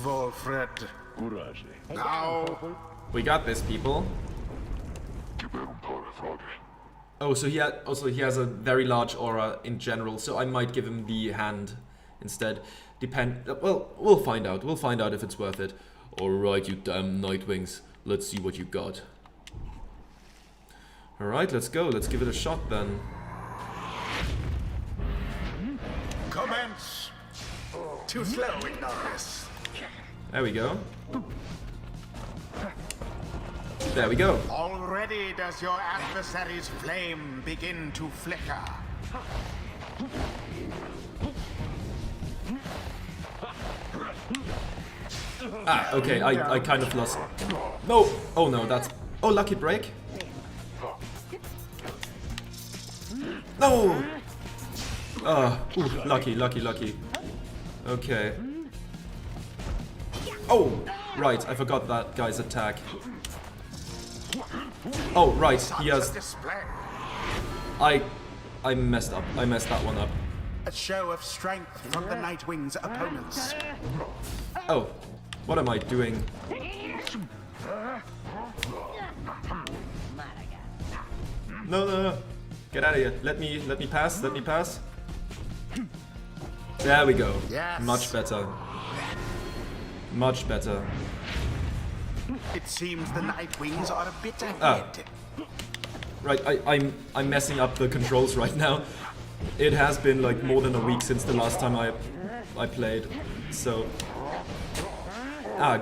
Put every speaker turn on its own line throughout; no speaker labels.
Wolfred. Now.
We got this, people. Oh, so he has a very large aura in general, so I might give him the hand instead. Well, we'll find out. We'll find out if it's worth it. Alright, you damn Nightwings. Let's see what you got. Alright, let's go. Let's give it a shot then.
Commence. Too slow, Ignorus.
There we go. There we go.
Already does your adversary's flame begin to flicker.
Ah, okay, I kind of lost. No! Oh no, that's... Oh, lucky break. No! Ooh, lucky. Okay. Oh! Right, I forgot that guy's attack. Oh, right, he has... I messed up. I messed that one up.
A show of strength from the Nightwing's opponents.
Oh, what am I doing? No. Get out of here. Let me pass. There we go.
Yes.
Much better. Much better.
It seems the Nightwings are a bit ahead.
Right, I'm messing up the controls right now. It has been like more than a week since the last time I played. So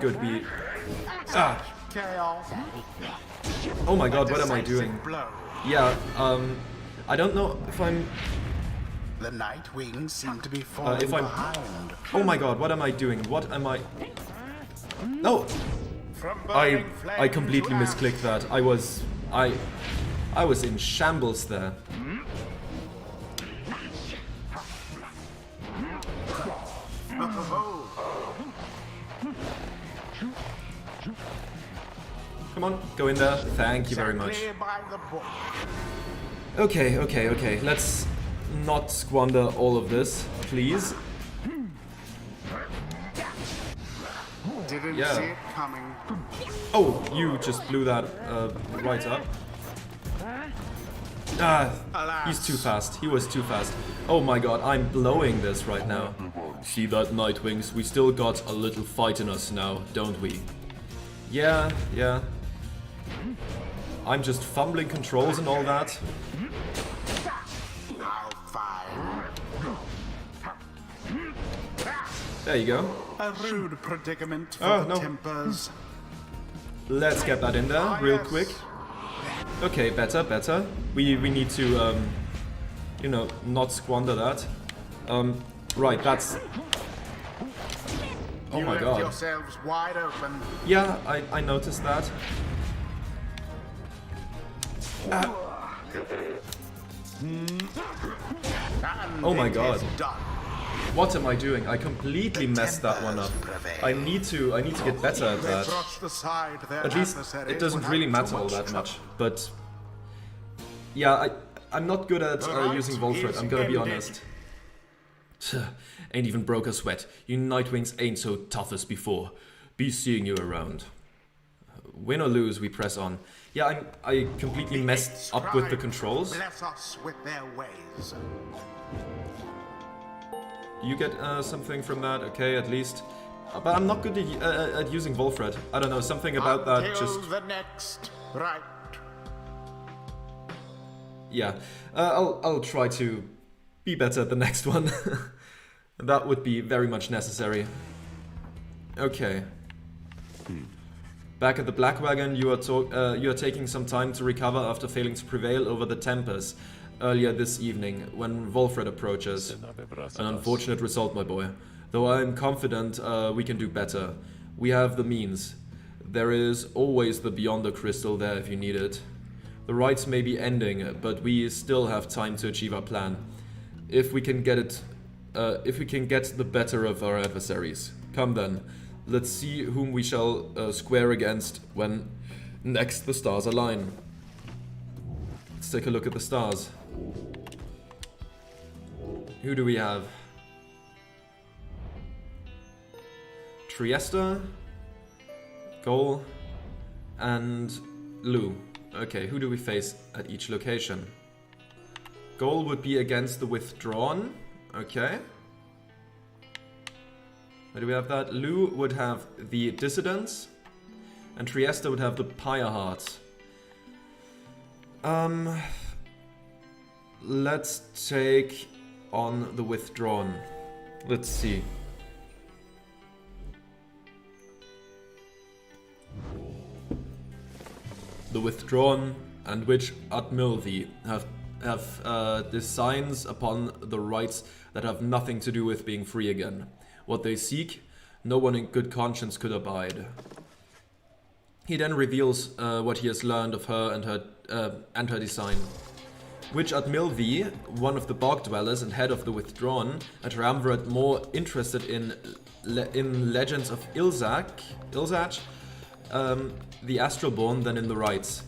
good, Oh my god, what am I doing? Yeah, I don't know if I'm...
The Nightwings seem to be falling behind.
Oh my god, what am I doing? What am I... No! I completely misclicked that. I was in shambles there. Come on, go in there. Thank you very much. Okay. Let's not squander all of this, please.
Didn't see it coming.
Oh, you just blew that right up. He's too fast. He was too fast. Oh my god, I'm blowing this right now. See that, Nightwings? We still got a little fight in us now, don't we? Yeah. I'm just fumbling controls and all that. There you go.
A rude predicament for the tempers.
Let's get that in there real quick. Okay, better. We need to, you know, not squander that. Right, that's... Oh my god.
Yourselves wide open.
Yeah, I noticed that. Oh my god. What am I doing? I completely messed that one up. I need to get better at that. At least it doesn't really matter all that much. But yeah, I'm not good at using Wolfred, I'm gonna be honest. Ain't even broke a sweat. You Nightwings ain't so tough as before. Be seeing you around. Win or lose, we press on. Yeah, I completely messed up with the controls.
Bless us with their ways.
You get something from that, okay, at least. But I'm not good at using Wolfred. I don't know, something about that just...
the next, right.
Yeah, I'll try to be better at the next one. That would be very much necessary. Okay. Back at the Black Wagon, you are taking some time to recover after failing to prevail over the Tempers earlier this evening, when Wolfred approaches. An unfortunate result, my boy. Though I am confident we can do better. We have the means. There is always the Beyonder Crystal there if you need it. The rites may be ending, but we still have time to achieve our plan. If we can get the better of our adversaries. Come then, let's see whom we shall square against when next the stars align. Let's take a look at the stars. Who do we have? Trieste, Goal, and Lou. Okay, who do we face at each location? Goal would be against the Withdrawn. Okay. Where do we have that? Lou would have the Dissidents. And Trieste would have the Pyre Hearts. Let's take on the Withdrawn. Let's see. The Withdrawn and which Admilvi have designs upon the rights that have nothing to do with being free again. What they seek, no one in good conscience could abide. He then reveals what he has learned of her and her design. Which Admilvi, one of the Bog Dwellers and head of the Withdrawn, a triumvirate more interested in legends of Yslach, the Astralborn, than in the rites.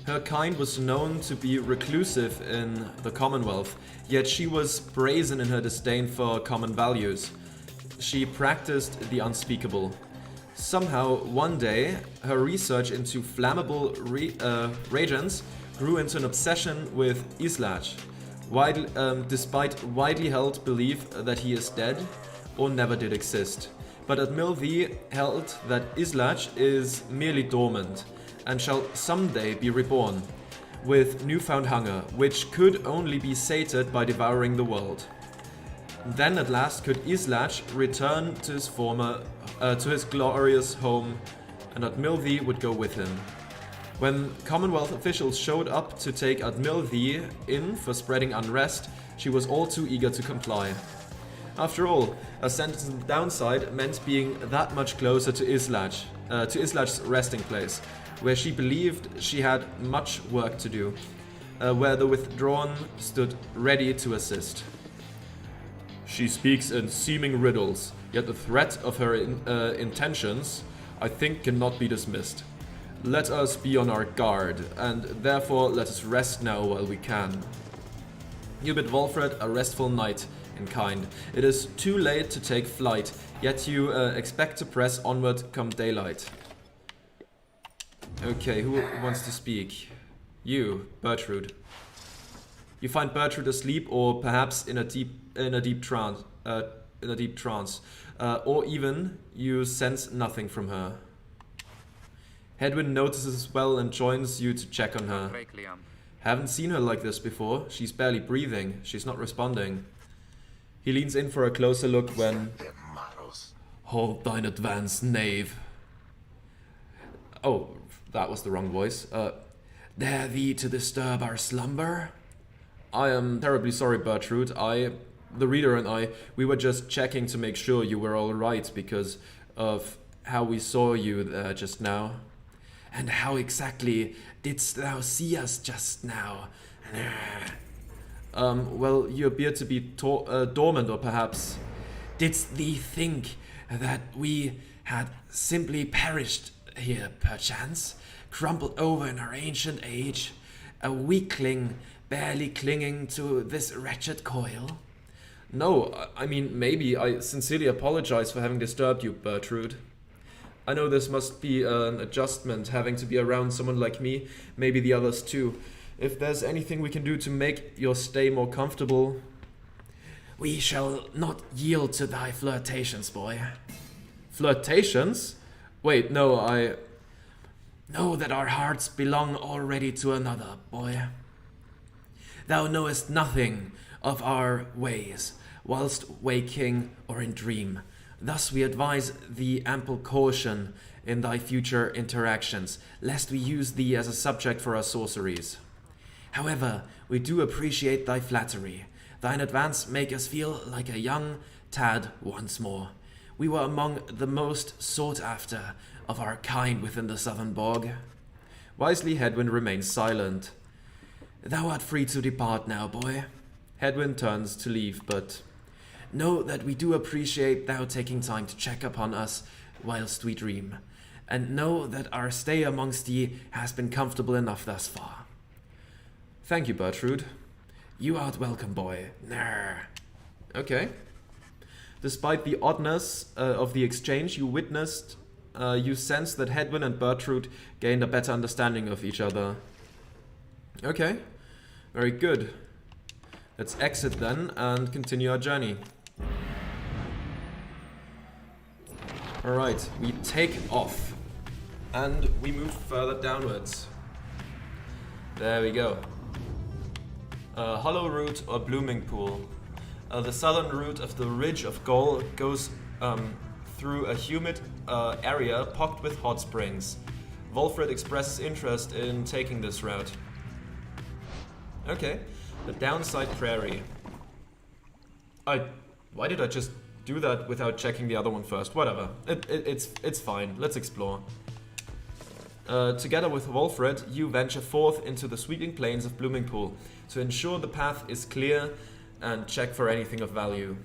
Her kind was known to be reclusive in the Commonwealth, yet she was brazen in her disdain for common values. She practiced the unspeakable. Somehow, one day, her research into flammable reagents grew into an obsession with Yslach, despite widely held belief that he is dead or never did exist. But Admilvi held that Yslach is merely dormant and shall someday be reborn, with newfound hunger, which could only be sated by devouring the world. Then at last could Yslach return to his glorious home, and Admilvi would go with him. When Commonwealth officials showed up to take Admilvi in for spreading unrest, she was all too eager to comply. After all, a sentence on the downside meant being that much closer to Yslach's resting place, where she believed she had much work to do, where the Withdrawn stood ready to assist. She speaks in seeming riddles, yet the threat of her intentions, I think, cannot be dismissed. Let us be on our guard, and therefore let us rest now while we can. You bid Volfred a restful night, in kind. It is too late to take flight, yet you expect to press onward come daylight. Okay, who wants to speak? You, Bertrude. You find Bertrude asleep, or perhaps in a deep trance, or even you sense nothing from her. Hedwyn notices as well and joins you to check on her. Haven't seen her like this before. She's barely breathing. She's not responding. He leans in for a closer look when... Hold thine advance, knave. Oh, that was the wrong voice. Dare thee to disturb our slumber? I am terribly sorry, Bertrude. The reader and I, we were just checking to make sure you were all right because of how we saw you there just now. And how exactly didst thou see us just now? Well, you appear to be dormant, or perhaps... Didst thee think that we had simply perished here, perchance? Crumpled over in our ancient age? A weakling, barely clinging to this wretched coil? No, I mean, maybe. I sincerely apologize for having disturbed you, Bertrude. I know this must be an adjustment, having to be around someone like me, maybe the others too. If there's anything we can do to make your stay more comfortable... We shall not yield to thy flirtations, boy. Flirtations? Wait, no, I... Know that our hearts belong already to another, boy. Thou knowest nothing of our ways, whilst waking or in dream. Thus we advise thee ample caution in thy future interactions, lest we use thee as a subject for our sorceries. However, we do appreciate thy flattery. Thine advance make us feel like a young tad once more. We were among the most sought after of our kind within the southern bog. Wisely, Hedwyn remains silent. Thou art free to depart now, boy. Hedwyn turns to leave, but... Know that we do appreciate thou taking time to check upon us whilst we dream, and know that our stay amongst ye has been comfortable enough thus far. Thank you, Bertrude. You art welcome, boy. Ner. Okay. Despite the oddness of the exchange you witnessed, you sense that Hedwyn and Bertrude gained a better understanding of each other. Okay, very good. Let's exit then and continue our journey. Alright, we take off and we move further downwards. There we go. Hollow Root or Blooming Pool. The southern route of the Ridge of Gaul goes through a humid area pocked with hot springs. Wolfred expresses interest in taking this route. Okay, the Downside Prairie. Why did I just do that without checking the other one first? Whatever, it's fine, let's explore. Together with Wolfred, you venture forth into the sweeping plains of Blooming Pool to ensure the path is clear and check for anything of value.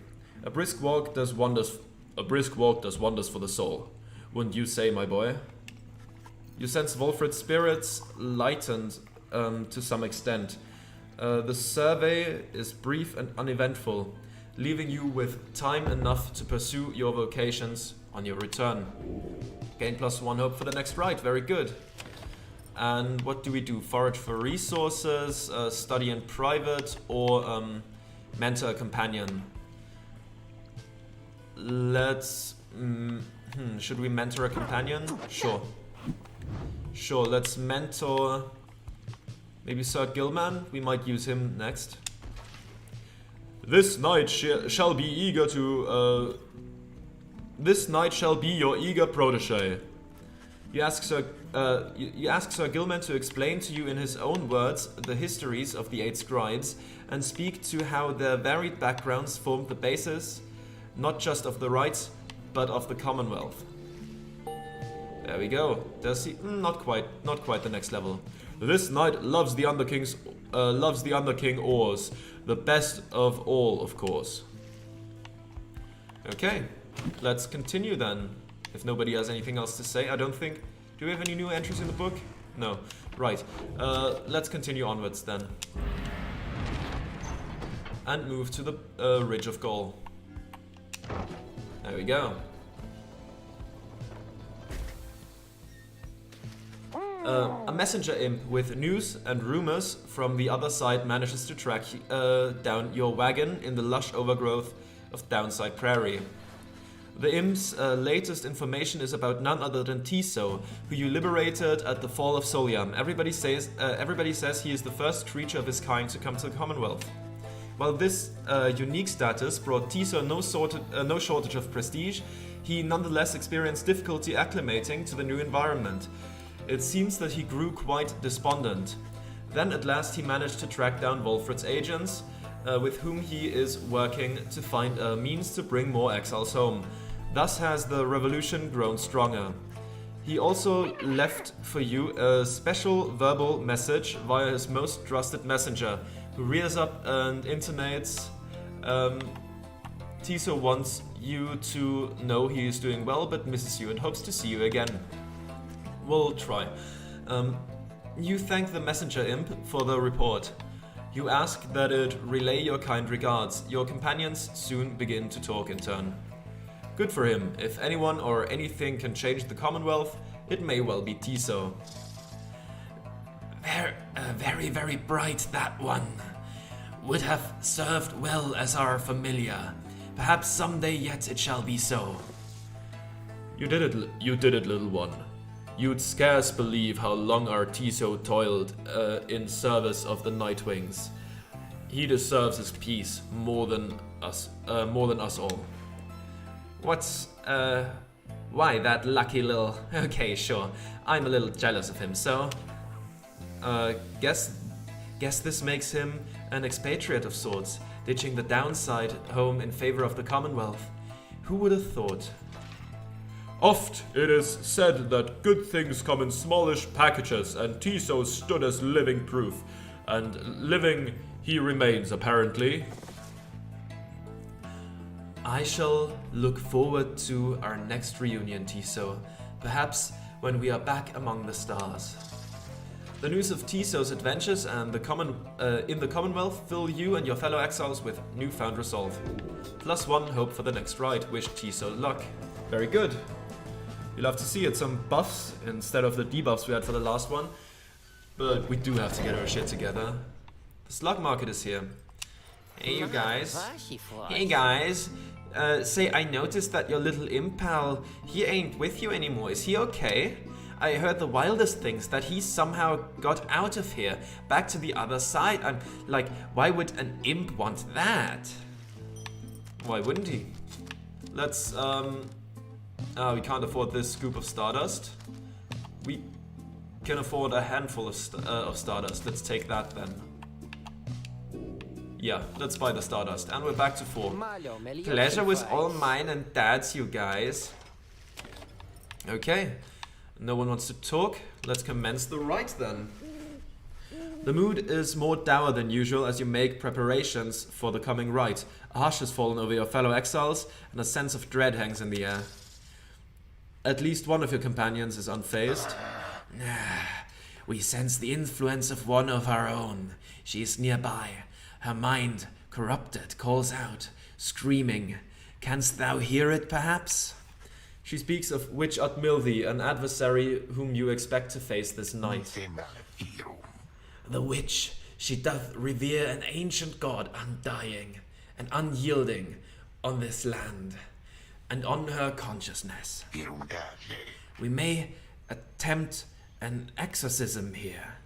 A brisk walk does wonders for the soul, wouldn't you say, my boy? You sense Wolfred's spirits lightened to some extent. The survey is brief and uneventful, leaving you with time enough to pursue your vocations on your return. Gain +1 hope for the next ride, very good. And what do we do? Forage for resources, study in private, or mentor a companion? Let's... should we mentor a companion? Sure. Sure, let's mentor... maybe Sir Gilman? We might use him next. This knight shall be eager to... this knight shall be your eager protege. You ask Sir Gilman to explain to you in his own words the histories of the 8 scribes and speak to how their varied backgrounds formed the basis, not just of the rights, but of the Commonwealth. There we go. Does he? Not quite the next level. This knight loves the Underking ores, the best of all, of course. Okay, let's continue then. If nobody has anything else to say, I don't think... Do we have any new entries in the book? No. Right. Let's continue onwards then. And move to the Ridge of Gaul. There we go. A messenger imp with news and rumors from the other side manages to track down your wagon in the lush overgrowth of Downside Prairie. The imp's latest information is about none other than Tiso, who you liberated at the fall of Soliam. Everybody says he is the first creature of his kind to come to the Commonwealth. While this unique status brought Tiso no shortage of prestige, he nonetheless experienced difficulty acclimating to the new environment. It seems that he grew quite despondent. Then at last he managed to track down Wolfred's agents, with whom he is working to find a means to bring more exiles home. Thus has the revolution grown stronger. He also left for you a special verbal message via his most trusted messenger, who rears up and intimates Tiso wants you to know he is doing well but misses you and hopes to see you again. We'll try. You thank the messenger imp for the report. You ask that it relay your kind regards. Your companions soon begin to talk in turn. Good for him. If anyone or anything can change the Commonwealth, it may well be Tiso. Very, very bright, that one. Would have served well as our familiar. Perhaps someday yet it shall be so. You did it, little one. You'd scarce believe how long our Tiso toiled in service of the Nightwings. He deserves his peace more than us all. What's, why that lucky little... Okay, sure, I'm a little jealous of him, so... Guess this makes him an expatriate of sorts, ditching the Downside home in favor of the Commonwealth. Who would have thought? Oft it is said that good things come in smallish packages, and Tiso stood as living proof. And living he remains, apparently. I shall look forward to our next reunion, Tiso. Perhaps when we are back among the stars. The news of Tiso's adventures and in the Commonwealth fill you and your fellow exiles with newfound resolve. +1 hope for the next ride. Wish Tiso luck. Very good. You'll have to see it, some buffs instead of the debuffs we had for the last one. But we do have to get our shit together. The slug market is here. Hey you guys. Hey guys. Say, I noticed that your little imp pal, he ain't with you anymore. Is he okay? I heard the wildest things, that he somehow got out of here, back to the other side. I'm like, why would an imp want that? Why wouldn't he? Let's, we can't afford this scoop of stardust. We can afford a handful of stardust. Let's take that then. Yeah, let's buy the stardust. And we're back to 4. Pleasure was all mine and Dad's, you guys. Okay. No one wants to talk. Let's commence the rite then. The mood is more dour than usual as you make preparations for the coming rite. A hush has fallen over your fellow exiles and a sense of dread hangs in the air. At least one of your companions is unfazed. We sense the influence of one of our own. She is nearby. Her mind, corrupted, calls out, screaming. Canst thou hear it, perhaps? She speaks of Witch Atmilthi, an adversary whom you expect to face this night. The witch, she doth revere an ancient god undying and unyielding on this land, and on her consciousness. We may attempt an exorcism here,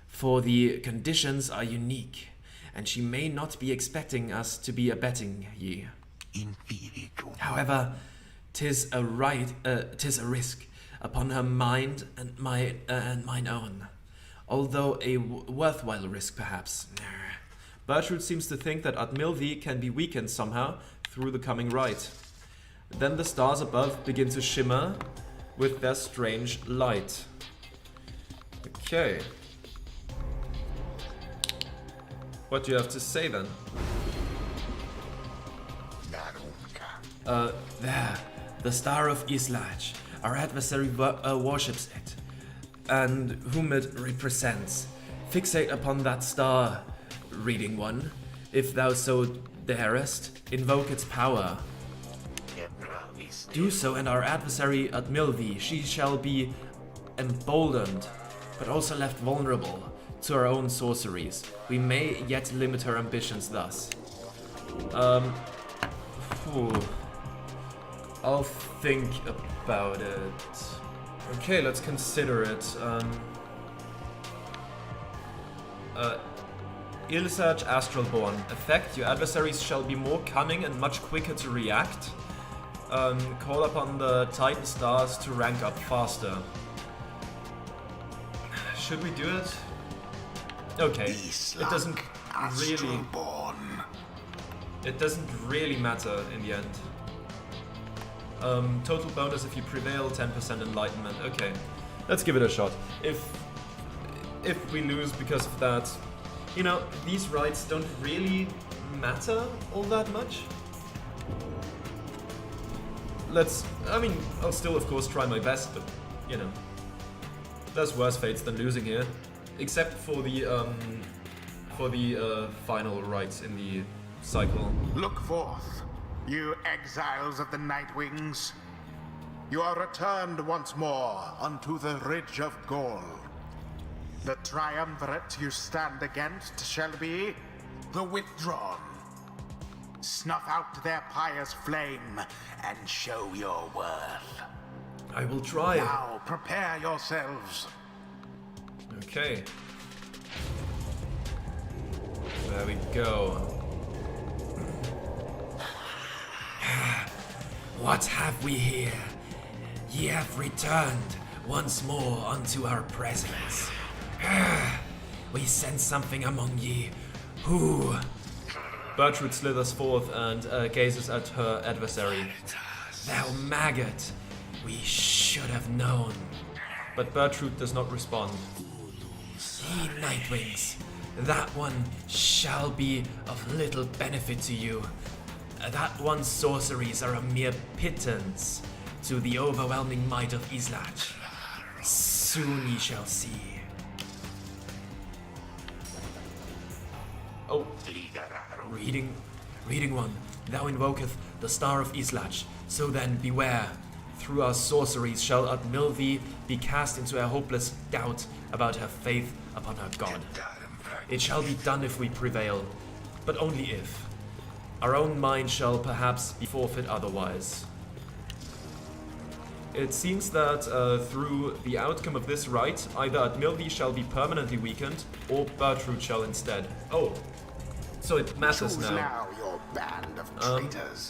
for the conditions are unique, and she may not be expecting us to be abetting ye. However, 'tis a risk upon her mind and mine own, although a worthwhile risk perhaps. Bertrude seems to think that Atmilthi can be weakened somehow through the coming rite. Then the stars above begin to shimmer with their strange light. Okay. What do you have to say then? There, the star of Yslach. Our adversary worships it, and whom it represents. Fixate upon that star, reading one. If thou so darest, invoke its power. Do so, and our adversary Atmilthi, she shall be emboldened, but also left vulnerable to our own sorceries. We may yet limit her ambitions thus. I'll think about it. Okay, let's consider it. Yslach Astralborn. Effect, your adversaries shall be more cunning and much quicker to react. Call upon the Titan stars to rank up faster. Should we do it? Okay, it doesn't really matter in the end. Total bonus if you prevail, 10% enlightenment. Okay, let's give it a shot. If we lose because of that, you know, these rites don't really matter all that much. I'll still of course try my best, but you know, there's worse fates than losing here, except for the final rites in the cycle.
Look forth, you exiles of the Night Wings. You are returned once more unto the Ridge of Gaul. The triumvirate you stand against shall be the Withdrawn. Snuff out their pious flame and show your worth.
I will try.
Now prepare yourselves.
Okay. There we go. What have we here? Ye have returned once more unto our presence. We sense something among ye. Who? Bertrude slithers forth and gazes at her adversary. Thou maggot! We should have known. But Bertrude does not respond. Ye Nightwings, that one shall be of little benefit to you. That one's sorceries are a mere pittance to the overwhelming might of Yslach. Soon ye shall see. Oh, reading one. Thou invoketh the star of Yslach. So then, beware. Through our sorceries shall Milvi be cast into a hopeless doubt about her faith upon her god. It shall be done if we prevail, but only if. Our own mind shall perhaps be forfeit otherwise. It seems that through the outcome of this rite, either Milvi shall be permanently weakened, or Bertrude shall instead. Oh, so it matters
Choose
now.
now your band of traitors.